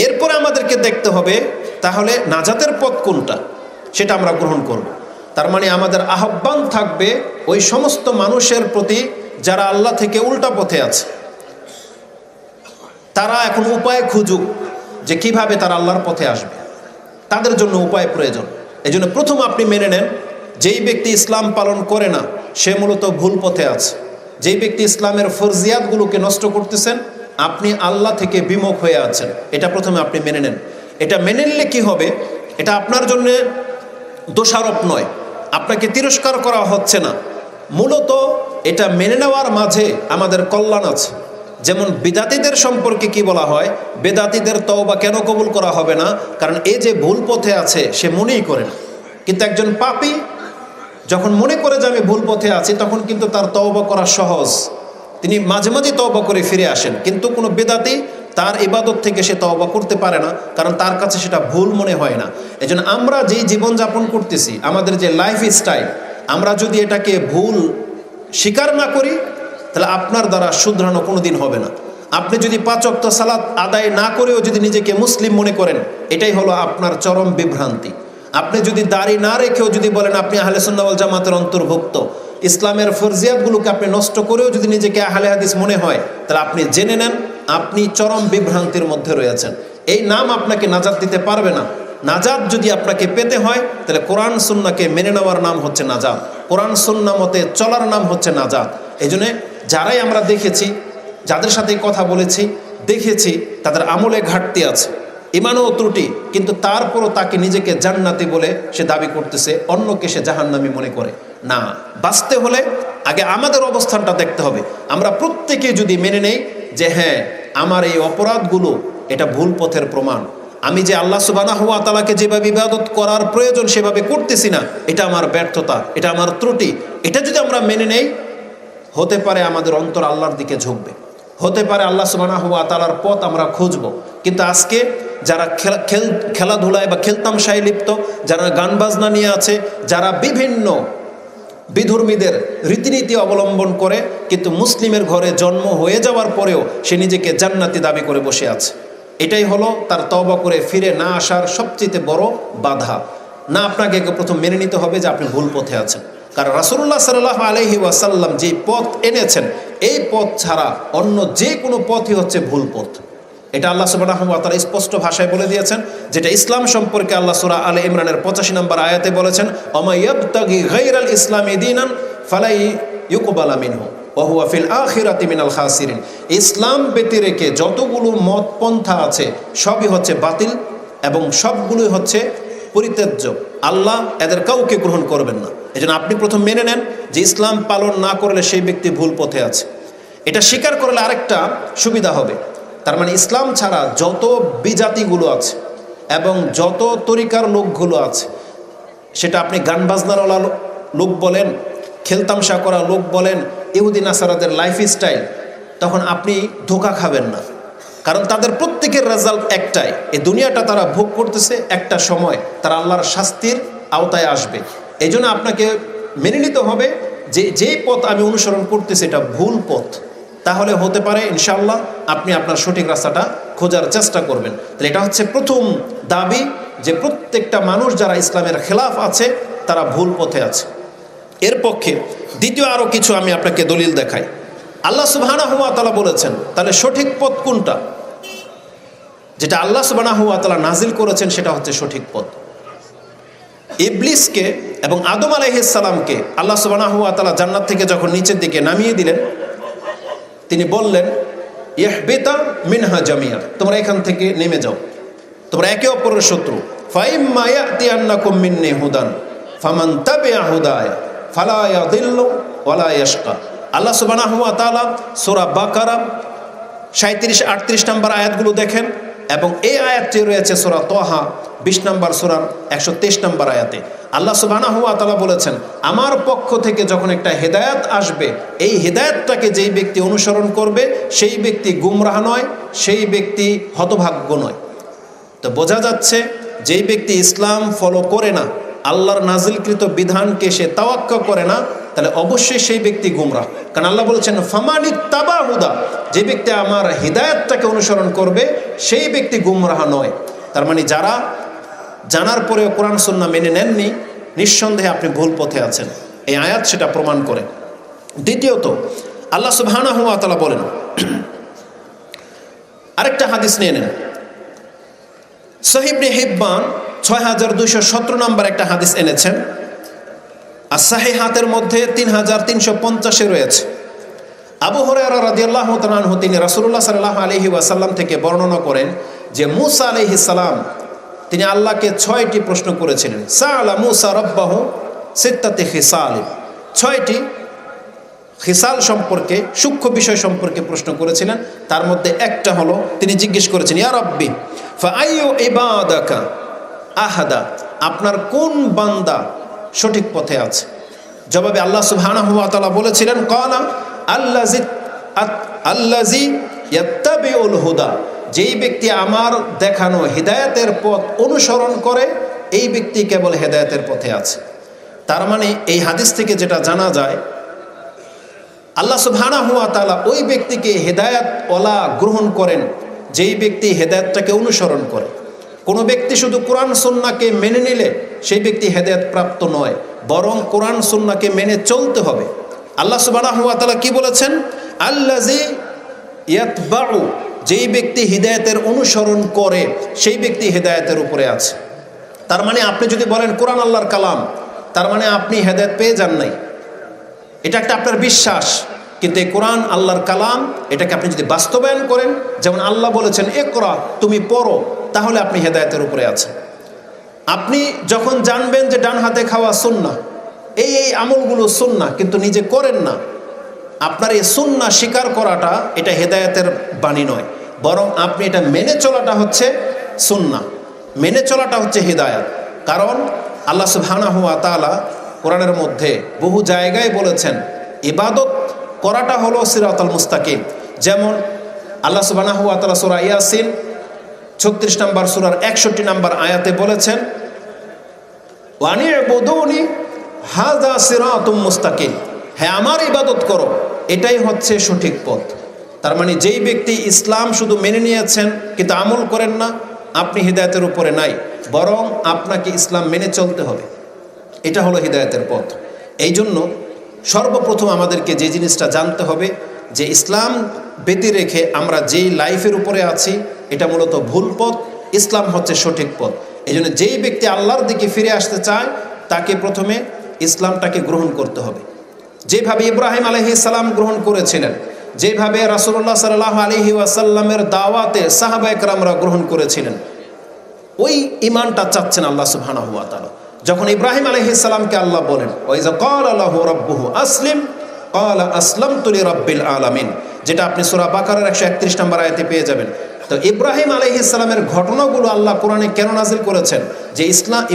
এরপরে আমাদেরকে দেখতে হবে তাহলে নাজাতের পথ কোনটা, সেটা আমরা গ্রহণ করব। তার মানে আমাদের আহ্বান থাকবে ওই সমস্ত মানুষের প্রতি যারা আল্লাহ থেকে উল্টা পথে আছে, তারা এখন উপায় খুঁজুক যে কিভাবে তারা আল্লাহর পথে আসবে, তাদের জন্য উপায় প্রয়োজন। এই জন্য প্রথম আপনি মেনে নেন, যেই ব্যক্তি ইসলাম পালন করে না সে মূলত ভুল পথে আছে। যেই ব্যক্তি ইসলামের ফরজিয়াতগুলোকে নষ্ট করতেছেন, আপনি আল্লাহ থেকে বিমুখ হয়ে আছেন, এটা প্রথমে আপনি মেনে নেন। এটা মেনে নিলে কি হবে, এটা আপনার জন্য দোষারোপ নয়, আপনাকে তিরস্কার করা হচ্ছে না। মূলত এটা মেনে নেওয়ার মাঝে আমাদের কল্যাণ আছে। যেমন বিদাতীদের সম্পর্কে কি বলা হয়, বেদাতীদের তওবা কেন কবুল করা হবে না, কারণ এই যে ভুল পথে আছে সে মনেই করে না। কিন্তু একজন পাপী যখন মনে করে যে আমি ভুল পথে আছি, তখন কিন্তু তার তওবা করা সহজ, তিনি মাঝে মাঝে তওবা করে ফিরে আসেন। কিন্তু কোনো বেদাতি তার ইবাদত থেকে সে তওবা করতে পারে না, কারণ তার কাছে সেটা ভুল মনে হয় না। এজন্য আমরা যেই জীবনযাপন করতেছি, আমাদের যে লাইফ স্টাইল, আমরা যদি এটাকে ভুল স্বীকার না করি, তাহলে আপনার দ্বারা শুধরানো কোনো দিন হবে না। আপনি যদি 5 ওয়াক্ত সালাত আদায় না করেও যদি নিজেকে মুসলিম মনে করেন, এটাই হলো আপনার চরম বিভ্রান্তি। আপনি যদি দাড়ি না রেখেও যদি বলেন আপনি আহলে সুন্নাহ ওয়াল জামাতের অন্তর্ভুক্ত, ইসলামের ফরজিয়াতগুলোকে আপনি নষ্ট করেও যদি নিজেকে আহলে হাদিস মনে হয়, তাহলে আপনি জেনে নেন আপনি চরম বিভ্রান্তির মধ্যে রয়েছেন। এই নাম আপনাকে নাজাত দিতে পারবে না। নাজাত যদি আপনাকে পেতে হয়, তাহলে কোরআন সুন্নাহকে মেনে নেওয়ার নাম হচ্ছে নাজাত, কোরআন সুন্নাহ মতে চলার নাম হচ্ছে নাজাত। এই জন্যে যারাই আমরা দেখেছি, যাদের সাথে কথা বলেছি, দেখেছি তাদের আমলে ঘাটতি আছে, ইমানও ত্রুটি, কিন্তু তারপরও তাকে নিজেকে জান্নাতি বলে সে দাবি করতেছে, অন্যকে সে জাহান্নামী মনে করে। না, বাঁচতে হলে আগে আমাদের অবস্থানটা দেখতে হবে। আমরা প্রত্যেকে যদি মেনে নেই যে হ্যাঁ, আমার এই অপরাধগুলো এটা ভুল পথের প্রমাণ, আমি যে আল্লাহ সুবহানাহু ওয়া তাআলাকে যেভাবে ইবাদত করার প্রয়োজন সেভাবে করতেছি না, এটা আমার ব্যর্থতা, এটা আমার ত্রুটি, এটা যদি আমরা মেনে নেই, হতে পারে আমাদের অন্তর আল্লাহর দিকে ঝুঁকবে, হতে পারে আল্লাহ সুবহানাহু ওয়া তাআলার পথ আমরা খুঁজব। কিন্তু আজকে যারা খেলাধুলায় বা খেলতামশায় লিপ্ত, যারা গান বাজনা নিয়ে আছে, যারা বিভিন্ন বিধর্মীদের রীতিনীতি অবলম্বন করে, কিন্তু মুসলিমের ঘরে জন্ম হয়ে যাওয়ার পরেও সে নিজেকে জান্নাতি দাবি করে বসে আছে, এটাই হলো তার তওবা করে ফিরে না আসার সবচেয়ে বড় বাধা। না, আপনাকে প্রথম মেনে নিতে হবে যে আপনি ভুল পথে আছেন, কারণ রাসূলুল্লাহ সাল্লাল্লাহু আলাইহি ওয়াসাল্লাম যে পথ এনেছেন, এই পথ ছাড়া অন্য যে কোনো পথই হচ্ছে ভুল পথ। এটা আল্লাহ সুবহানাহু ওয়া তাআলা স্পষ্ট ভাষায় বলে দিয়েছেন, যেটা ইসলাম সম্পর্কে আল্লাহ সূরা আলে ইমরানের 85 নম্বর আয়াতে বলেছেন, ওমা ইয়াবতাগি গায়রাল ইসলামি দীনান ফালাই ইউকবালা মিনহু ওয়া হুয়া ফিল আখিরাতি মিনাল খাসিরিন। ইসলাম ব্যতিরেকে যতগুলো মত পন্থা আছে সবই হচ্ছে বাতিল এবং সবগুলোই হচ্ছে পরিত্যাজ্য। আল্লাহ এদের কাউকে গ্রহণ করবেন না। এজন্য আপনি প্রথম মেনে নেন যে ইসলাম পালন না করলে সেই ব্যক্তি ভুল পথে আছে। এটা স্বীকার করলে আরেকটা সুবিধা হবে, তার মানে ইসলাম ছাড়া যত বিজাতিগুলো আছে এবং যত তরিকার লোকগুলো আছে, সেটা আপনি গান বাজনারওয়ালা লোক বলেন, খেলতামশা করা লোক বলেন, ইহুদি নাসারাদের লাইফ স্টাইল, তখন আপনি ধোঁকা খাবেন না। কারণ তাদের প্রত্যেকের রেজাল্ট একটাই, এই দুনিয়াটা তারা ভোগ করতেছে, একটা সময় তারা আল্লাহর শাস্তির আওতায় আসবে। এই জন্য আপনাকে মেনে নিতে হবে যে যেই পথ আমি অনুসরণ করতেছি এটা ভুল পথ। তাহলে হতে পারে ইনশাআল্লাহ আপনি আপনার সঠিক রাস্তাটা খোঁজার চেষ্টা করবেন। তাহলে এটা হচ্ছে প্রথম দাবি, যে প্রত্যেকটা মানুষ যারা ইসলামের খেলাফ আছে তারা ভুল পথে আছে। এর পক্ষে দ্বিতীয় আরও কিছু আমি আপনাকে দলিল দেখাই। আল্লাহ সুবহানাহু ওয়া তাআলা বলেছেন, তাহলে সঠিক পথ কোনটা? যেটা আল্লাহ সুবহানাহু ওয়া তাআলা নাজিল করেছেন সেটা হচ্ছে সঠিক পথ। ইবলিসকে এবং আদম আলাইহিস সালামকে আল্লাহ সুবহানাহু ওয়া তাআলা জান্নাত থেকে যখন নিচের দিকে নামিয়ে দিলেন, তিনি বললেন, ইহবিতা মিনহা জামিয়া, তোমরা এখান থেকে নেমে যাও, তোমরা একে অপরের শত্রু। ফাইম্মা ইয়াতিয়ান্নাকুম মিন্নি হুদান ফামান তাবিআ হুদায়া ফালা ইয়াদিল্লু ওয়ালা ইয়াশকা। আল্লাহ সুবহানাহু ওয়া তাআলা সূরা বাকারা 37-38 নম্বর আয়াতগুলো দেখেন, এবং এই আয়াতটি রয়েছে সূরা তাহা 20 নম্বর সূরার 123 নম্বর আয়াতে। আল্লাহ সুবহানাহু ওয়া তাআলা বলেছেন, আমার পক্ষ থেকে যখন একটা হেদায়েত আসবে, এই হেদায়েতটাকে যেই ব্যক্তি অনুসরণ করবে সেই ব্যক্তি গুমরাহ নয়, সেই ব্যক্তি হতভাগ্য নয়। তো বোঝা যাচ্ছে যেই ব্যক্তি ইসলাম ফলো করে না, আল্লাহর নাজিলকৃত বিধানকে সে তাওয়াক্কা করে না, তাহলে অবশ্যই সেই ব্যক্তি গুমরাহ। কারণ আল্লাহ বলেছেন ফামানিত্তাবা হুদা, যে ব্যক্তি আমার হিদায়াতটাকে অনুসরণ করবে সেই ব্যক্তি গুমরাহ নয়। তার মানে যারা জানার পরেও কোরআন সুন্নাহ মেনে নেননি, নিঃসন্দেহে আপনি ভুল পথে আছেন, এই আয়াত সেটা প্রমাণ করে। দ্বিতীয়ত আল্লাহ সুবহানাহু ওয়া তাআলা বলেন, আরেকটা হাদিস নিয়ে নেন, সহিহ ইবনে হিব্বান ৬২১৭ নম্বর একটা হাদিস এনেছেন, আর সাহিহাতের মধ্যে ৩৩৫০ রয়েছে। আবু হুরায়রা রাদিয়াল্লাহু তাআলা আনহু তিনি রাসূলুল্লাহ সাল্লাল্লাহু আলাইহি ওয়াসাল্লাম থেকে বর্ণনা করেন যে মূসা আলাইহিস সালাম তিনি আল্লাহকে ৬টি প্রশ্ন করেছিলেন। সাআলা মূসা রাব্বাহু সিত্তাতি খিসাল, ৬টি খিসাল সম্পর্কে, সূক্ষ্ম বিষয় সম্পর্কে প্রশ্ন করেছিলেন। তার মধ্যে একটা হলো তিনি জিজ্ঞেস করেছেন, ইয়া রাব্বি ফাআইয়ু ইবাদাকা আহাদা, আপনার কোন বান্দা সঠিক পথে আছে? জবাবে আল্লাহ সুবহানাহু ওয়া তাআলা বলেছিলেন, ক্বালা আল্লাযী ইয়াত্তাবিউল হুদা, যেই ব্যক্তি আমার দেখানো হিদায়াতের পথ অনুসরণ করে এই ব্যক্তি কেবল হেদায়েতের পথে আছে। তার মানে এই হাদিস থেকে যেটা জানা যায়, আল্লাহ সুবহানাহু ওয়া তাআলা ওই ব্যক্তিকে হেদায়েতওয়ালা গ্রহণ করেন যেই ব্যক্তি হেদায়েতটাকে অনুসরণ করে। কোনো ব্যক্তি শুধু কোরআন সুন্নাহকে মেনে নিলে সেই ব্যক্তি হেদায়েত প্রাপ্ত নয়, বরং কোরআন সুন্নাহকে মেনে চলতে হবে। আল্লাহ সুবহানাহু ওয়া তাআলা কি বলেছেন? আল্লাযী ইয়াতবাউ, যেই ব্যক্তি হিদায়াতের অনুসরণ করে সেই ব্যক্তি হেদায়েতের উপরে আছে। তার মানে আপনি যদি বলেন কোরআন আল্লাহর কালাম, তার মানে আপনি হেদায়েত পেয়ে যান নাই, এটা একটা আপনার বিশ্বাস। কিন্তু এই কোরআন আল্লাহর কালাম, এটাকে আপনি যদি বাস্তবায়ন করেন, যেমন আল্লাহ বলেছেন ইকরা, তুমি পড়ো, তাহলে আপনি হেদায়েতের উপরে আছেন। আপনি যখন জানবেন যে ডান হাতে খাওয়া সুন্নাহ, এই আমলগুলো সুন্নাহ, কিন্তু নিজে করেন না, আপনার এই সুন্নাহ স্বীকার করাটা এটা হেদায়েতের বাণী নয়, বরং আপনি এটা মেনে চলাটা হচ্ছে সুন্নাহ, মেনে চলাটা হচ্ছে হিদায়াত। কারণ আল্লাহ সুবহানাহু ওয়া তাআলা কোরআনের মধ্যে বহু জায়গায় বলেছেন ইবাদত করাটা হলো সিরাতাল মুস্তাকিম। যেমন আল্লাহ সুবহানাহু ওয়া তাআলা সূরা ইয়াসিন ৩৬ নম্বর সূরার ৬১ নম্বর আয়াতে বলেছেন ওয়ানি'বুদুনি হাযা সিরাতুম মুস্তাকিম, হ্যাঁ আমার ইবাদত করো, এটাই হচ্ছে সঠিক পথ। তার মানে যেই ব্যক্তি ইসলাম শুধু মেনে নিয়েছেন কিন্তু আমল করেন না, আপনি হিদায়াতের উপরে নাই, বরং আপনাকে ইসলাম মেনে চলতে হবে, এটা হলো হিদায়াতের পথ। এই জন্য সর্বপ্রথম আমাদেরকে যে জিনিসটা জানতে হবে যে ইসলাম ব্যতি রেখে আমরা যেই লাইফের উপরে আছি এটা মূলত ভুল পথ, ইসলাম হচ্ছে সঠিক পথ। এই জন্য যেই ব্যক্তি আল্লাহর দিকে ফিরে আসতে চায় তাকে প্রথমে ইসলামটাকে গ্রহণ করতে হবে, যেভাবে ইব্রাহিম আলাইহিস সালাম গ্রহণ করেছিলেন, যেভাবে রাসূলুল্লাহ সাল্লাল্লাহু আলাইহি ওয়াসাল্লামের দাওয়াতে সাহাবায়ে কেরামরা গ্রহণ করেছিলেন। ওই ঈমানটা চাচ্ছেন আল্লাহ সুবহানাহু ওয়া তাআলা। যখন ইব্রাহিম আলাইহিস সালামকে আল্লাহ বলেন ওয়াইযা ক্বালা লাহু রাব্বুহু আসলিম ক্বালা আসলামতু লিরাব্বিল আলামিন, যেটা আপনি সূরা বাকারার ১৩১ নম্বর আয়াতে পেয়ে যাবেন। তো ইব্রাহিম আলাইহিস সালামের ঘটনাগুলো আল্লাহ কোরআনে কেন নাজিল করেছেন? যে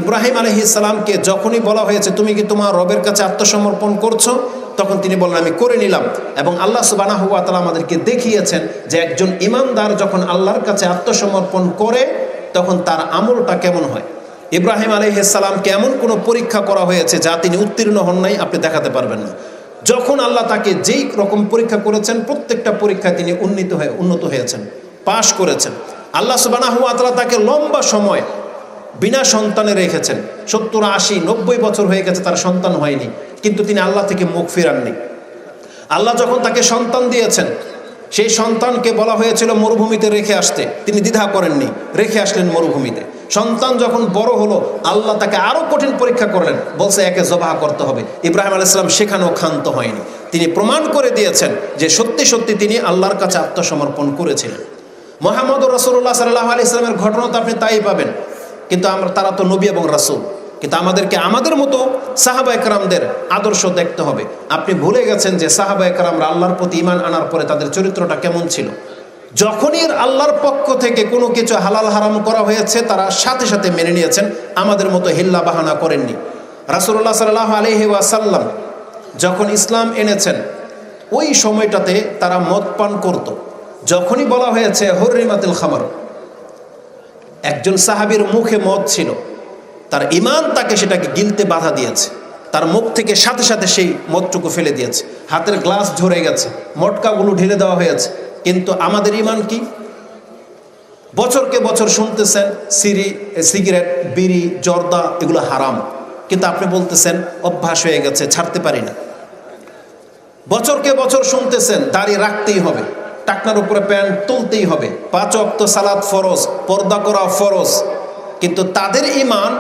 ইব্রাহিম আলাইহিস সালামকে যখনই বলা হয়েছে তুমি কি তোমার রবের কাছে আত্মসমর্পণ করছো, তখন তিনি বললেন আমি করে নিলাম। এবং আল্লাহ সুবহানাহু ওয়া তাআলা আমাদেরকে দেখিয়েছেন যে একজন ঈমানদার যখন আল্লাহর কাছে আত্মসমর্পণ করে তখন তার আমলটা কেমন হয়। ইব্রাহিম আলাইহিস সালামকে এমন কোনো পরীক্ষা করা হয়েছে যা তিনি উত্তীর্ণ হন নাই, আপনি দেখাতে পারবেন না। যখন আল্লাহ তাকে যেই রকম পরীক্ষা করেছেন প্রত্যেকটা পরীক্ষায় তিনি উন্নত হয়েছেন, পাশ করেছেন। আল্লাহ সুবহানাহু ওয়া তাআলা তাকে লম্বা সময় বিনা সন্তানে রেখেছেন, ৭০, ৮০, ৯০ বছর হয়ে গেছে তার সন্তান হয়নি, কিন্তু তিনি আল্লাহ থেকে মুখ ফিরাননি। আল্লাহ যখন তাকে সন্তান দিয়েছেন, সেই সন্তানকে বলা হয়েছিল মরুভূমিতে রেখে আসতে, তিনি দ্বিধা করেননি, রেখে আসলেন মরুভূমিতে। সন্তান যখন বড় হলো আল্লাহ তাকে আরো কঠিন পরীক্ষা করলেন, বলছে একে জবাহ করতে হবে। ইব্রাহিম আলাইহিস সালাম সেখানেও ক্ষান্ত হয়নি, তিনি প্রমাণ করে দিয়েছেন যে সত্যি সত্যি তিনি আল্লাহর কাছে আত্মসমর্পণ করেছিলেন। মুহাম্মদুর রাসূলুল্লাহ সাল্লাল্লাহু আলাইহি ওয়াসাল্লামের ঘটনা তো আপনি তাই পাবেন, কিন্তু তারা তো নবী এবং রাসূল, কিন্তু আমাদেরকে আমাদের মতো সাহাবায়ে কেরামদের আদর্শ দেখতে হবে। আপনি ভুলে গেছেন যে সাহাবায়ে কেরামরা আল্লাহর প্রতি ঈমান আনার পরে তাদের চরিত্রটা কেমন ছিল। যখনই আল্লাহর পক্ষ থেকে কোনো কিছু হালাল হারাম করা হয়েছে তারা সাথে সাথে মেনে নিয়েছেন, আমাদের মতো হিল্লা বাহানা করেননি। রাসূলুল্লাহ সাল্লাল্লাহু আলাইহি ওয়াসাল্লাম যখন ইসলাম এনেছেন ওই সময়টাতে তারা মদ পান করত। যখনই বলা হয়েছে হুররিমাতুল খামর, একজন সাহাবীর মুখে মদ ছিল, তার ঈমান তাকে সেটাকে গিলতে বাধা দিয়েছে, তার মুখ থেকে সাথে সাথে সেই মদটুকু ফেলে দিয়েছে, হাতের গ্লাস ঝরে গেছে, মটকাগুলো ঢেলে দেওয়া হয়েছে। কিন্তু আমাদের ঈমান কি? বছরকে বছর শুনতেছেন সিগারেট, বিড়ি, জর্দা এগুলো হারাম, কিন্তু আপনি বলতেছেন অভ্যাস হয়ে গেছে, ছাড়তে পারি না। বছরকে বছর শুনতেছেন দাড়ি রাখতেই হবে, টাকনার উপরে প্যান্ট তুলতেই হবে, 5 ওয়াক্ত সালাত ফরজ, পর্দা করা ফরজ, কিন্তু তাদের ঈমান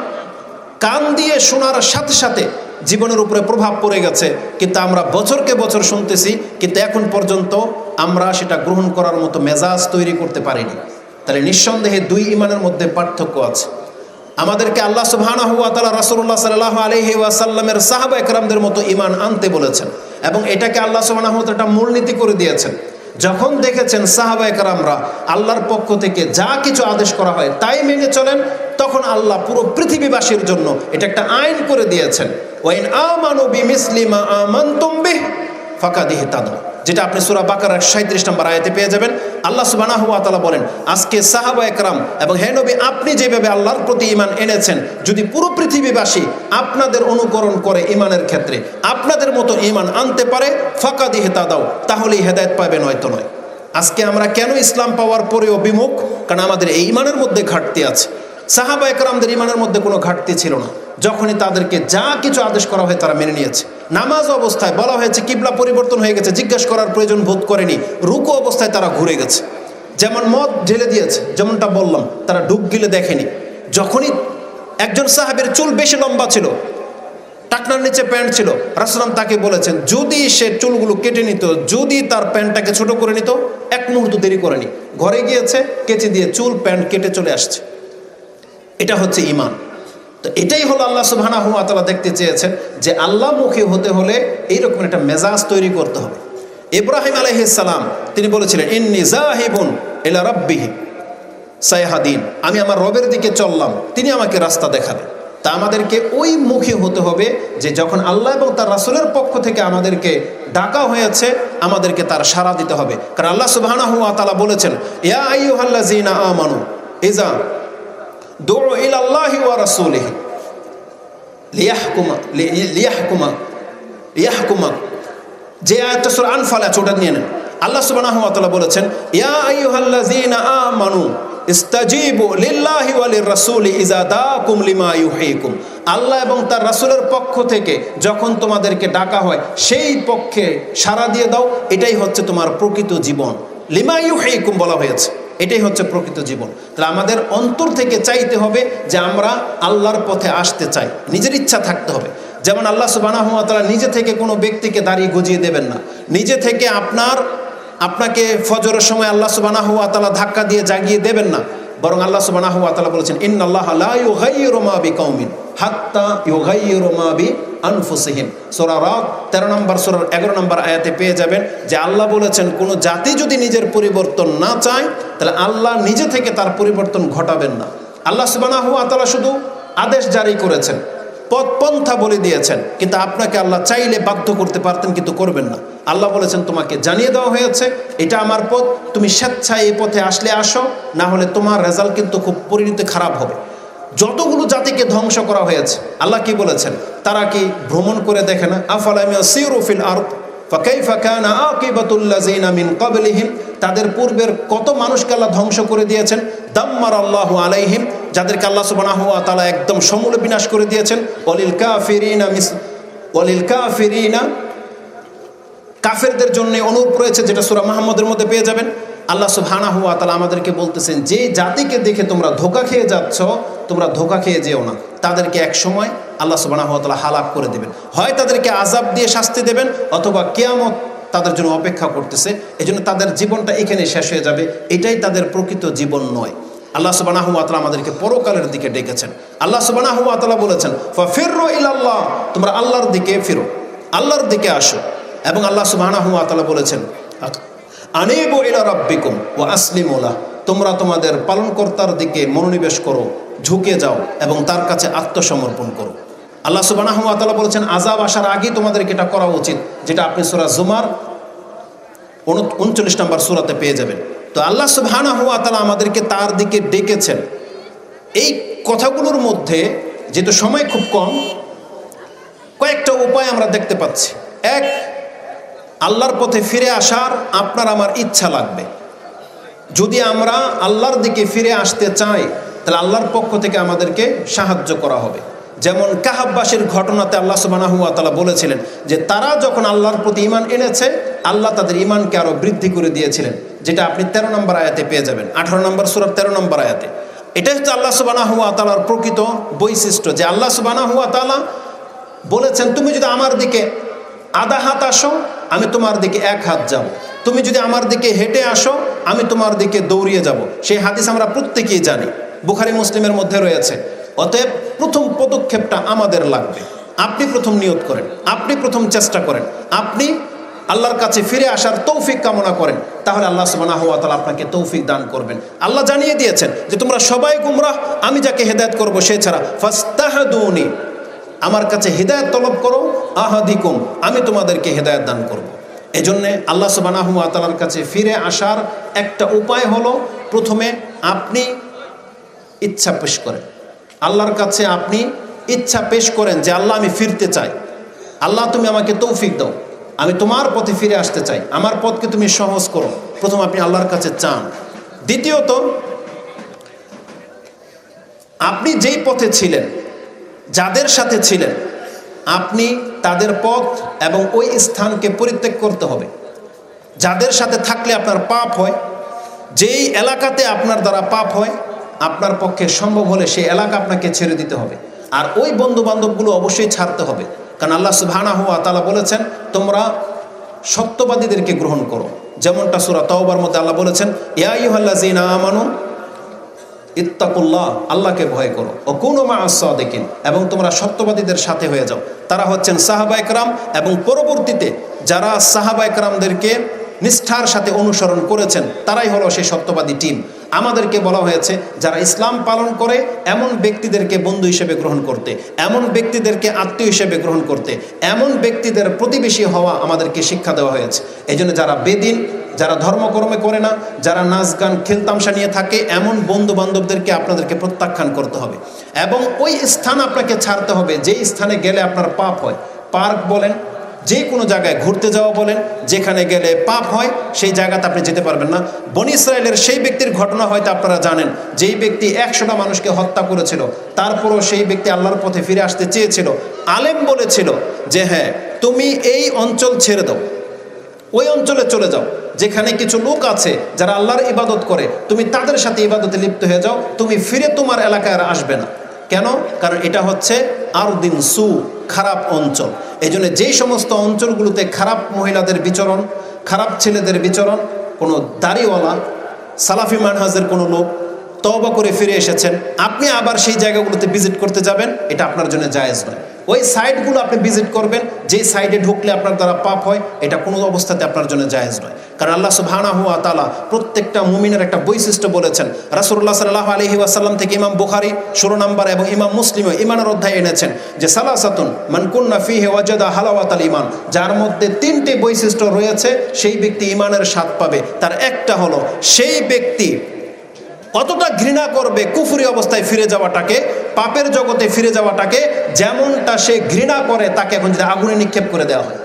কান দিয়ে শোনার সাথে সাথে জীবনের উপরে প্রভাব পড়ে গেছে। কিন্তু আমরা বছরকে বছর শুনতেছি, কিন্তু এখন পর্যন্ত আমরা সেটা গ্রহণ করার মতো মেজাজ তৈরি করতে পারিনি। তাহলে নিঃসন্দেহে দুই ঈমানের মধ্যে পার্থক্য আছে। আমাদেরকে আল্লাহ সুবহানাহু ওয়া তাআলা রাসূলুল্লাহ সাল্লাল্লাহু আলাইহি ওয়াসাল্লামের সাহাবা একরামদের মতো ঈমান আনতে বলেছেন, এবং এটাকে আল্লাহ সুবহানাহু ওয়া তাআলা একটা মূলনীতি করে দিয়েছেন। যখন দেখেছেন সাহাবা একরামরা আল্লাহর পক্ষ থেকে যা কিছু আদেশ করা হয় তাই মেনে চলেন, তখন আল্লাহ পুরো পৃথিবীবাসীর জন্য এটা একটা আইন করে দিয়েছেন, ওয়াইন আমানু বিমিসলি মা আমানতুম বিহি ফাকাদ ইহতাদাউ, যেটা আপনি সূরা বাকারার 37 নম্বর আয়াতে পেয়ে যাবেন। আল্লাহ সুবহানাহু ওয়া তাআলা বলেন, আজকে সাহাবা একরাম এবং হে নবী আপনি যেভাবে আল্লাহর প্রতি ঈমান এনেছেন, যদি পুরো পৃথিবীবাসী আপনাদের অনুকরণ করে ঈমানের ক্ষেত্রে আপনাদের মতো ঈমান আনতে পারে, ফাকাদ ইহতাদাউ, তাহলেই হেদায়েত পাবে, নয়তো নয়। আজকে আমরা কেন ইসলাম পাওয়ার পরেও বিমুখ? কারণ আমাদের এই ঈমানের মধ্যে ঘাটতি আছে। সাহাবা একরামদের ঈমানের মধ্যে কোনো ঘাটতি ছিল না। যখনই তাদেরকে যা কিছু আদেশ করা হয় তারা মেনে নিয়েছে। নামাজ অবস্থায় বলা হয়েছে কিবলা পরিবর্তন হয়ে গেছে, জিজ্ঞাসা করার প্রয়োজন বোধ করেনি। রুকু অবস্থায় তারা ঘুরে গেছে। যেমন মদ ঢেলে দিয়েছে, যেমনটা বললাম, তারা ডুব গিলে দেখেনি। যখনই একজন সাহাবের চুল বেশি লম্বা ছিল, টাকনার নিচে প্যান্ট ছিল, রাসূলুল্লাহ তাকে বলেছেন যদি সে চুলগুলো কেটে নিত, যদি তার প্যান্টটাকে ছোট করে নিত, এক মুহূর্ত দেরি করেনি, ঘরে গিয়েছে, কেচে দিয়ে চুল প্যান্ট কেটে চলে আসছে। এটা হচ্ছে ঈমান। তো এটাই হলো আল্লাহ সুবহানাহু ওয়া তাআলা দেখতে চেয়েছেন, যে আল্লাহমুখী হতে হলে এইরকম একটা মেজাজ তৈরি করতে হবে। ইব্রাহিম আলাইহিস সালাম তিনি বলেছিলেন, ইন্নী যাহিবুন ইলা রাব্বিহি সায়াহদিন, আমি আমার রবের দিকে চললাম, তিনি আমাকে রাস্তা দেখাবেন। তা আমাদেরকে ওই মুখী হতে হবে যে যখন আল্লাহ এবং তার রাসূলের পক্ষ থেকে আমাদেরকে ডাকা হয়েছে, আমাদেরকে তার সাড়া দিতে হবে। কারণ আল্লাহ সুবহানাহু ওয়া তাআলা বলেছেন, ইয়া আইয়ুহাল্লাযীনা আমানু ইযা দুউ ইলাল্লাহি ওয়া রাসূলিহি লিয়াহকুমা, যে আয়াতটা সূরা আনফাল আছে ওটা নিয়ে নেন। আল্লাহ সুবহানাহু ওয়া তাআলা বলেছেন, ইয়া আইয়ুহাল্লাযীনা আমানু ইস্তাজিবু লিল্লাহি ওয়া লিররাসূলি ইযা দাআকুম লিমা ইউহয়িকুম, আল্লাহ এবং তার রাসূলের পক্ষ থেকে যখন তোমাদেরকে ডাকা হয় সেই পক্ষে সাড়া দিয়ে দাও, এটাই হচ্ছে তোমার প্রকৃত জীবন। লিমা ইউহয়িকুম বলা হয়েছে, এটাই হচ্ছে প্রকৃত জীবন। তাহলে আমাদের অন্তর থেকে চাইতে হবে যে আমরা আল্লাহর পথে আসতে চাই, নিজের ইচ্ছা থাকতে হবে। যেমন আল্লাহ সুবহানাহু ওয়া তাআলা নিজে থেকে কোনো ব্যক্তিকে দাড়ি গজিয়ে দেবেন না, নিজে থেকে আপনাকে ফজরের সময় আল্লাহ সুবহানাহু ওয়া তাআলা ধাক্কা দিয়ে জাগিয়ে দেবেন না, বরং আল্লাহ সুবহানাহু ওয়া তাআলা বলেছেন, ইন্নাল্লাহা লা ইউগাইয়িরু মা বিকাউমিন হাত্তা ইউগাইয়িরু মা বিআনফুসিহিম। সূরা রাদ 13 নম্বর সূরার 11 নম্বর আয়াতে পেয়ে যাবেন যে আল্লাহ বলেছেন কোন জাতি যদি নিজের পরিবর্তন না চায় তাহলে আল্লাহ নিজে থেকে তার পরিবর্তন ঘটাবেন না। আল্লাহ সুবহানাহু ওয়া তাআলা শুধু আদেশ জারি করেছেন, পথ পন্থা বলে দিয়েছেন, কিন্তু আপনাকে আল্লাহ চাইলে বাধ্য করতে পারতেন, কিন্তু করবেন না। আল্লাহ বলেছেন তোমাকে জানিয়ে দেওয়া হয়েছে এটা আমার পথ, তুমি স্বেচ্ছায় এই পথে আসলে আসো, না হলে তোমার রেজাল্ট কিন্তু খুব পরিণতি খারাপ হবে। যতগুলো জাতিকে ধ্বংস করা হয়েছে আল্লাহ কি বলেছেন, তারা কি ভ্রমণ করে দেখে না? আফালাম ইয়াসিরু ফিল আরদ ফাকাইফা কানা আকিবাতুল্লাযিনা মিন ক্বাবলিহিম, তাদের পূর্বের কত মানুষকে আল্লাহ ধ্বংস করে দিয়েছেন। দাম্মারাল্লাহু আলাইহিম, যাদেরকে আল্লাহ সুবহানাহু ওয়া তাআলা একদম সমূলে বিনাশ করে দিয়েছেন। ওয়ালিল কাফিরিনা, কাফেরদের জন্য অনুরূপ রয়েছে, যেটা সূরা মুহাম্মদের মধ্যে পেয়ে যাবেন। আল্লাহ সুবহানাহু ওয়া তাআলা আমাদেরকে বলতেছেন যে জাতিকে দেখে তোমরা ধোঁকা খেয়ে যাচ্ছ, তোমরা ধোঁকা খেয়ে যেও না, তাদেরকে এক সময় আল্লাহ সুবহানাহু ওয়া তাআলা হালাক করে দেবেন। হয় তাদেরকে আযাব দিয়ে শাস্তি দেবেন, অথবা কিয়ামত তাদের জন্য অপেক্ষা করতেছে। এজন্য তাদের জীবনটা এখানে শেষ হয়ে যাবে, এটাই তাদের প্রকৃত জীবন নয়। আল্লাহ সুবহানাহু ওয়া তাআলা আমাদেরকে পরকালের দিকে ডেকেছেন। আল্লাহ সুবহানাহু ওয়া তাআলা বলেছেন, ফাফিরু ইলাল্লাহ, তোমরা আল্লাহর দিকে ফিরো, আল্লাহর দিকে আসো। এবং আল্লাহ সুবহানাহু ওয়া তাআলা বলেছেন, আনিবু ইলা রাব্বিকুম ওয়া আসলিমু লাহ, তোমরা তোমাদের পালনকর্তার দিকে মনোনিবেশ করো, ঝুঁকে যাও এবং তার কাছে আত্মসমর্পণ করো। আল্লাহ সুবহানাহু ওয়া তাআলা বলেছেন আযাব আসার আগেই তোমাদেরকে এটা করা উচিত, যেটা আপনি সূরা জুমার 39 নম্বর সূরাতে পেয়ে যাবেন। তো আল্লাহ সুবহানাহু ওয়া তাআলা আমাদেরকে তার দিকে ডেকেছেন। এই কথাগুলোর মধ্যে যেহেতু সময় খুব কম, কয়েকটা উপায় আমরা দেখতে পাচ্ছি। এক, আল্লাহর পথে ফিরে আসার আপনার আমার ইচ্ছা লাগবে। যদি আমরা আল্লাহর দিকে ফিরে আসতে চাই তাহলে আল্লাহর পক্ষ থেকে আমাদেরকে সাহায্য করা হবে। যেমন কাহাববাসীর ঘটনাতে আল্লাহ সুবহানাহু ওয়া তাআলা বলেছিলেন যে তারা যখন আল্লাহর প্রতি ঈমান এনেছে, আল্লাহ তাদের ঈমানকে আরও বৃদ্ধি করে দিয়েছিলেন, যেটা আপনি 13 নম্বর আয়াতে পেয়ে যাবেন, 18 নম্বর সূরার 13 নম্বর আয়াতে। এটা হচ্ছে আল্লাহ সুবহানাহু ওয়া তাআলার প্রকৃত বৈশিষ্ট্য, যে আল্লাহ সুবহানাহু ওয়া তাআলা বলেছেন তুমি যদি আমার দিকে আধা হাত আসো আমি তোমার দিকে 1 হাত যাব, তুমি যদি আমার দিকে হেঁটে আসো আমি তোমার দিকে দৌড়িয়ে যাব। সেই হাদিস আমরা প্রত্যেকেই জানি, বুখারী মুসলিমের মধ্যে রয়েছে। অতএব প্রথম পদক্ষেপটা আমাদের লাগবে। আপনি প্রথম নিয়ত করেন, আপনি প্রথম চেষ্টা করেন, আপনি আল্লাহর কাছে ফিরে আসার তৌফিক কামনা করেন, তাহলে আল্লাহ সুবহানাহু ওয়া তাআলা আপনাকে তৌফিক দান করবেন। আল্লাহ জানিয়ে দিয়েছেন যে তোমরা সবাই গুমরাহ, আমি যাকে হেদায়েত করব সে ছাড়া, ফাস্তাহদুনি, আমার কাছে হেদায়েত তলব করো, আহাদিকুম, আমি তোমাদেরকে হেদায়েত দান করব। এজন্যে আল্লাহ সুবহানাহু ওয়া তাআলার কাছে ফিরে আসার একটা উপায় হলো, প্রথমে আপনি ইচ্ছা পেশ করেন, আল্লাহর কাছে আপনি ইচ্ছা পেশ করেন যে আল্লাহ আমি ফিরতে চাই, আল্লাহ তুমি আমাকে তৌফিক দাও, আমি তোমার পথে ফিরে আসতে চাই, আমার পথকে তুমি সহজ করো। প্রথম আপনি আল্লাহর কাছে চান। দ্বিতীয়ত, আপনি যেই পথে ছিলেন, যাদের সাথে ছিলেন, আপনি তাদের পথ এবং ওই স্থানকে পরিত্যাগ করতে হবে। যাদের সাথে থাকলে আপনার পাপ হয়, যেই এলাকাতে আপনার দ্বারা পাপ হয়, আপনার পক্ষে সম্ভব হলে সেই এলাকা আপনাকে ছেড়ে দিতে হবে। আর ওই বন্ধু বান্ধবগুলো অবশ্যই ছাড়তে হবে, কারণ আল্লাহ সুবহানাহু ওয়া তাআলা বলেছেন তোমরা সত্যবাদীদেরকে গ্রহণ করো। যেমনটা সূরা তাওবার মধ্যে আল্লাহ বলেছেন, ইয়া আইয়ুহাল্লাযীনা আমানু ইত্তাকুল্লাহ, আল্লাহকে ভয় করো, ও কুনু মা'আস সাদিকিন, এবং তোমরা সত্যবাদীদের সাথে হয়ে যাও। তারা হচ্ছেন সাহাবা একরাম, এবং পরবর্তীতে যারা সাহাবা একরামদেরকে নিষ্ঠার সাথে অনুসরণ করেছেন তারাই হলো সেই সত্যবাদী টিম। আমাদেরকে বলা হয়েছে যারা ইসলাম পালন করে এমন ব্যক্তিদেরকে বন্ধু হিসেবে গ্রহণ করতে, এমন ব্যক্তিদেরকে আত্মীয় হিসেবে গ্রহণ করতে, এমন ব্যক্তিদের প্রতিবেশী হওয়া আমাদেরকে শিক্ষা দেওয়া হয়েছে। এই জন্য যারা বেদিন, যারা ধর্মকর্মে করে না, যারা নাচ গান খেলতামশা নিয়ে থাকে, এমন বন্ধু বান্ধবদেরকে আপনাদেরকে প্রত্যাখ্যান করতে হবে এবং ওই স্থান আপনাকে ছাড়তে হবে যেই স্থানে গেলে আপনার পাপ হয়। পার্ক বলেন, যে কোনো জায়গায় ঘুরতে যাওয়া বলেন, যেখানে গেলে পাপ হয় সেই জায়গাতে আপনি যেতে পারবেন না। বনী ইসরায়েলের সেই ব্যক্তির ঘটনা হয়তো আপনারা জানেন, যেই ব্যক্তি 100টা মানুষকে হত্যা করেছিল, তারপরও সেই ব্যক্তি আল্লাহর পথে ফিরে আসতে চেয়েছিল। আলেম বলেছিল যে হ্যাঁ তুমি এই অঞ্চল ছেড়ে দাও, ওই অঞ্চলে চলে যাও যেখানে কিছু লোক আছে যারা আল্লাহর ইবাদত করে, তুমি তাদের সাথে ইবাদতে লিপ্ত হয়ে যাও, তুমি ফিরে তোমার এলাকায় আর আসবে না। কেন? কারণ এটা হচ্ছে আরদিন সু, খারাপ অঞ্চল। এই জন্য যেই সমস্ত অঞ্চলগুলোতে খারাপ মহিলাদের বিচরণ, খারাপ ছেলেদের বিচরণ, কোনো দাড়িওয়ালা সালাফি মানহাজের কোনো লোক তওবা করে ফিরে এসেছেন, আপনি আবার সেই জায়গাগুলোতে ভিজিট করতে যাবেন, এটা আপনার জন্য জায়েজ নয়। ওই সাইটগুলো আপনি ভিজিট করবেন যেই সাইডে ঢুকলে আপনার দ্বারা পাপ হয়, এটা কোনো অবস্থাতে আপনার জন্য জায়েজ নয়। কারণ আল্লাহ সুবহানাহু ওয়া তাআলা প্রত্যেকটা মুমিনের একটা বৈশিষ্ট্য বলেছেন। রাসূলুল্লাহ সাল্লাল্লাহু আলাইহি ওয়াসাল্লাম থেকে ইমাম বুখারী 16 নম্বর এবং ইমাম মুসলিমও ঈমানের অধ্যায়ে এনেছেন যে সালাসাতুন মান কুন্না ফীহি ওয়াজাদা হালাওয়াতাল ঈমান, যার মধ্যে 3টি বৈশিষ্ট্য রয়েছে সেই ব্যক্তি ঈমানের স্বাদ পাবে। তার একটা হলো সেই ব্যক্তি কতটা ঘৃণা করবে কুফরি অবস্থায় ফিরে যাওয়াটাকে, পাপের জগতে ফিরে যাওয়াটাকে, যেমনটা সে ঘৃণা করে তাকে এখন যদি আগুনে নিক্ষেপ করে দেওয়া হয়।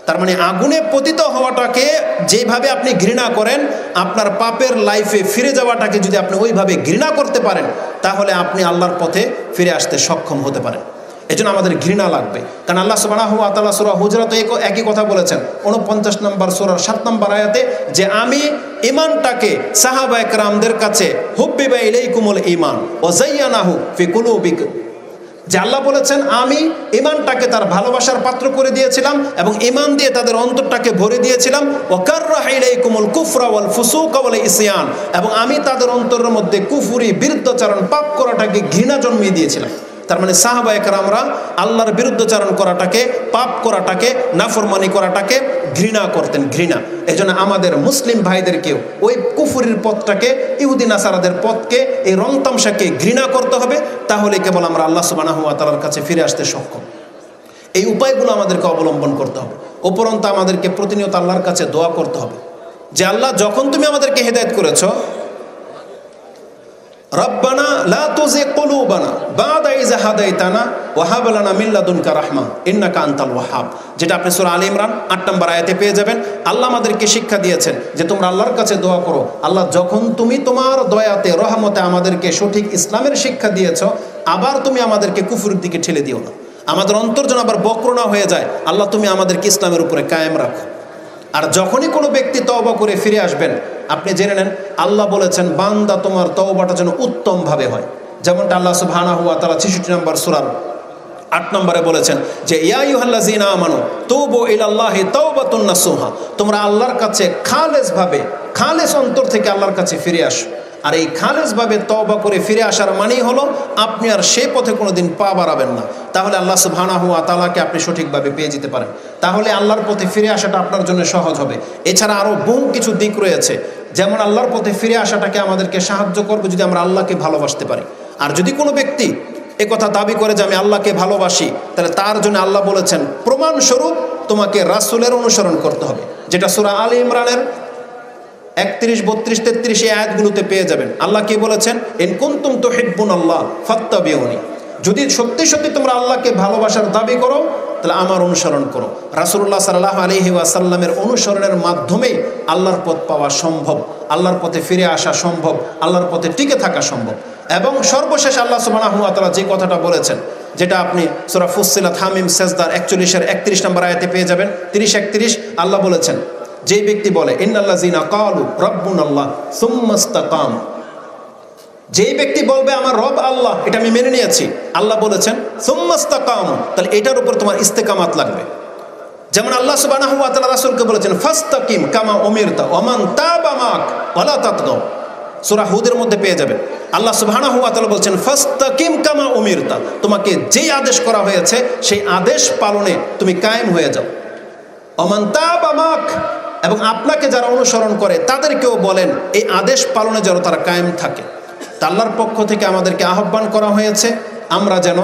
তার মানে আগুনে পতিত হওয়াটাকে যেভাবে আপনি ঘৃণা করেন, আপনার পাপের লাইফে ফিরে যাওয়াটাকে যদি আপনি ওইভাবে ঘৃণা করতে পারেন, তাহলে আপনি আল্লাহর পথে ফিরে আসতে সক্ষম হতে পারেন। এজন্য আমাদের ঘৃণা লাগবে, কারণ আল্লাহ সুবহানাহু ওয়া তাআলা সূরা হুজরাতে একই কথা বলেছেন 49 নম্বর সূরার 7 নম্বর আয়াতে যে আমি ঈমানটাকে সাহাবা একরামদের কাছে হুব্বিবা ইলাইকুমুল ঈমান ওয়া যায়্যানাহু ফি কুলুবিকুম, যে আল্লাহ বলেছেন আমি ঈমানটাকে তার ভালোবাসার পাত্র করে দিয়েছিলাম এবং ঈমান দিয়ে তাদের অন্তরটাকে ভরে দিয়েছিলাম। ওয়া কাররাহা ইলাইকুমুল কুফরা ওয়াল ফুসুকা ওয়াল ইসয়ান, এবং আমি তাদের অন্তরের মধ্যে কুফরি, বিরুদ্ধাচরণ, পাপ করাটাকে ঘৃণা জন্মিয়ে দিয়েছিলাম। তার মানে সাহাবা একরামরা আল্লাহর বিরুদ্ধাচরণ করাটাকে, পাপ করাটাকে, নাফরমানি করাটাকে ঘৃণা করতেন, ঘৃণা। এই জন্য আমাদের মুসলিম ভাইদেরকেও ওই কুফরির পথটাকে, ইহুদি নাসারাদের পথকে, এই রং তামসাকে ঘৃণা করতে হবে, তাহলে কেবল আমরা আল্লাহ সুবহানাহু ওয়া তাআলার কাছে ফিরে আসতে সক্ষম। এই উপায়গুলো আমাদেরকে অবলম্বন করতে হবে। উপরন্তু আমাদেরকে প্রতিনিয়ত আল্লাহর কাছে দোয়া করতে হবে যে আল্লাহ যখন তুমি আমাদেরকে হেদায়েত করেছো, রব্বানা লা তুযিগ কুলুবানা বা'দা ইয হাদাইতানা ওয়া হাব লানা মিন লাদুনকা রাহমা ইন্নাকা আনতাল ওয়াহ্হাব, যেটা আপনি সূরা আলে ইমরান 8 নম্বর আয়াতে পেয়ে যাবেন। আল্লাহ আমাদেরকে শিক্ষা দিয়েছেন যে তোমরা আল্লাহর কাছে দোয়া করো, আল্লাহ যখন তুমি তোমার দয়াতে রহমতে আমাদেরকে সঠিক ইসলামের শিক্ষা দিয়েছো, আবার তুমি আমাদেরকে কুফরের দিকে ঠেলে দিও না, আমাদের অন্তর যেন আবার বক্র না হয়ে যায়, আল্লাহ তুমি আমাদেরকে ইসলামের উপরে কায়েম রাখো। আর যখনই কোনো ব্যক্তি তওবা করে ফিরে আসবেন, আপনি জেনে নেন আল্লাহ বলেছেন বান্দা তোমার তওবাটা যেন উত্তমভাবে হয়। যেমনটা আল্লাহ সুবহানাহু ওয়া তাআলা 66 নম্বর সূরার 8 নম্বরে বলেছেন যে ইয়া আইয়ুহাল্লাযীনা আমানু তুবু ইলাল্লাহি তাওবাতুন নাসুহা, তোমরা আল্লাহর কাছে খালেসভাবে, খালেস অন্তর থেকে আল্লাহর কাছে ফিরে আসো। আর এই খালেসভাবে তওবা করে ফিরে আসার মানেই হলো আপনি আর সেই পথে কোনোদিন পা বাড়াবেন না, তাহলে আল্লাহ সুবহানাহু ওয়া তাআলাকে আপনি সঠিকভাবে পেয়ে যেতে পারেন। তাহলে আল্লাহর পথে ফিরে আসাটা আপনার জন্য সহজ হবে। এছাড়া আরও বহু কিছু দিক রয়েছে, যেমন আল্লাহর পথে ফিরে আসাটাকে আমাদেরকে সাহায্য করবে যদি আমরা আল্লাহকে ভালোবাসতে পারি। আর যদি কোনো ব্যক্তি একথা দাবি করে যে আমি আল্লাহকে ভালোবাসি, তাহলে তার জন্য আল্লাহ বলেছেন প্রমাণস্বরূপ তোমাকে রাসূলের অনুসরণ করতে হবে, যেটা সূরা আলে ইমরানের 31, 32, 33 এই আয়াতগুলোতে পেয়ে যাবেন। আল্লাহ কি বলেছেন? ইন কুনতুম তুহিব্বুনাল্লাহ ফাত্তাবিউনি, যদি সত্যি সত্যি তোমরা আল্লাহকে ভালোবাসার দাবি করো তাহলে আমার অনুসরণ করো। রাসূলুল্লাহ সাল্লাল্লাহু আলাইহি ওয়াসাল্লামের অনুসরণের মাধ্যমেই আল্লাহর পথ পাওয়া সম্ভব, আল্লাহর পথে ফিরে আসা সম্ভব, আল্লাহর পথে টিকে থাকা সম্ভব। এবং সর্বশেষ আল্লাহ সুবহানাহু ওয়া তাআলা যে কথাটা বলেছেন, যেটা আপনি সূরা ফুসসিলাত হামিম সেজদার 41 এর 31 নম্বর আয়াতে পেয়ে যাবেন, 30-31 আল্লাহ বলেছেন যেই ব্যক্তি বলে ইন্নাল্লাযীনা ক্বালু রাব্বুনাল্লাহ সুম্মা ইসতাকামু, যেই ব্যক্তি বলবে আমার রব আল্লাহ, এটা আমি মেনে নিয়েছি, আল্লাহ বলেছেন সুম্মা ইসতাকামু, তাহলে এটার উপর তোমার ইস্তেকামাত লাগবে। যেমন আল্লাহ সুবহানাহু ওয়া তাআলা রাসূলকে বলেছেন ফাস্তাকিম কামা উমিরতা ওয়া মান তাবা মাক ওয়ালা তাতগাও, সূরা হুদের মধ্যে পেয়ে যাবেন। আল্লাহ সুবহানাহু ওয়া তাআলা বলছেন ফাস্তাকিম কামা উমিরতা, তোমাকে যেই আদেশ করা হয়েছে সেই আদেশ পালনে তুমি কায়েম হয়ে যাও। ওয়া মান তাবা মাক, এবং আপনাকে যারা অনুসরণ করে তাদেরকেও বলেন এই আদেশ পালনে যেন তারা কায়েম থাকে। তা আল্লাহর পক্ষ থেকে আমাদেরকে আহ্বান করা হয়েছে আমরা যেন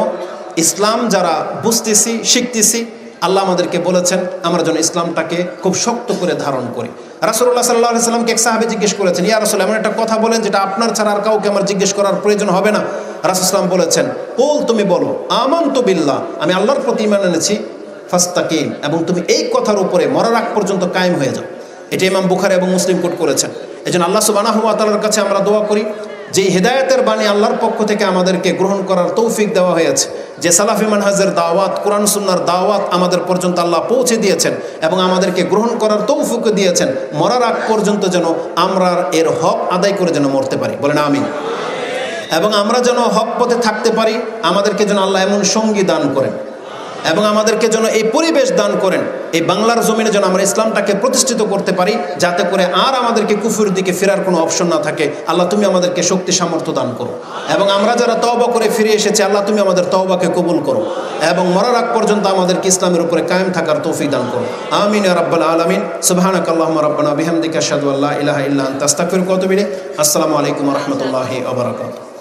ইসলাম যারা বুঝতেছি, শিখতেছি, আল্লাহ আমাদেরকে বলেছেন আমরা যেন ইসলামটাকে খুব শক্ত করে ধারণ করি। রাসূলুল্লাহ সাল্লাল্লাহু আলাইহি সাল্লামকে এক সাহাবী জিজ্ঞেস করেছেন, ইয়া রাসূল এমন একটা কথা বলেন যেটা আপনার ছাড়া আর কাউকে আমার জিজ্ঞেস করার প্রয়োজন হবে না। রাসূল সাল্লাম বলেছেন কুল, তুমি বলো আমানতু বিল্লাহ, আমি আল্লাহর প্রতি ঈমান এনেছি, ফাস্তাকিম, এবং তুমি এই কথার উপরে মরার আগ পর্যন্ত কায়েম হয়ে যাও। এটা ইমাম বুখারী এবং মুসলিম কোট করেছেন। এজন্য আল্লাহ সুবহানাহু ওয়া তাআলার কাছে আমরা দোয়া করি যে হেদায়েতের বাণী আল্লাহর পক্ষ থেকে আমাদেরকে গ্রহণ করার তৌফিক দেওয়া হয়েছে, যে সালাফি মানহাজের দাওয়াত, কোরআন সুন্নাহর দাওয়াত আমাদের পর্যন্ত আল্লাহ পৌঁছে দিয়েছেন এবং আমাদেরকে গ্রহণ করার তৌফিক দিয়েছেন, মরার আগ পর্যন্ত যেন আমরা এর হক আদায় করে যেন মরতে পারি, বলেন আমিন। এবং আমরা যেন হক পথে থাকতে পারি, আমাদেরকে যেন আল্লাহ এমন সঙ্গী দান করেন এবং আমাদেরকে যেন এই পরিবেশ দান করেন, এই বাংলার জমিনে যেন আমরা ইসলামটাকে প্রতিষ্ঠিত করতে পারি, যাতে করে আর আমাদেরকে কুফরের দিকে ফেরার কোনো অপশন না থাকে। আল্লাহ তুমি আমাদেরকে শক্তি সামর্থ্য দান করো, এবং আমরা যারা তওবা করে ফিরে এসেছি আল্লাহ তুমি আমাদের তওবাকে কবুল করো, এবং মরার আগ পর্যন্ত আমাদেরকে ইসলামের উপরে কায়েম থাকার তৌফিক দান করো। আমিন ইয়া রাব্বাল আলামিন। সুবহানাকাল্লাহুম্মা রাব্বানা বিহামদিকা আশহাদু আল্লা ইলাহা ইল্লা আনতা আস্তাগফিরুকা ওয়া আতুবু ইলাইক। আসসালামু আলাইকুম ওয়া রাহমাতুল্লাহি ওয়া বারাকাতুহু।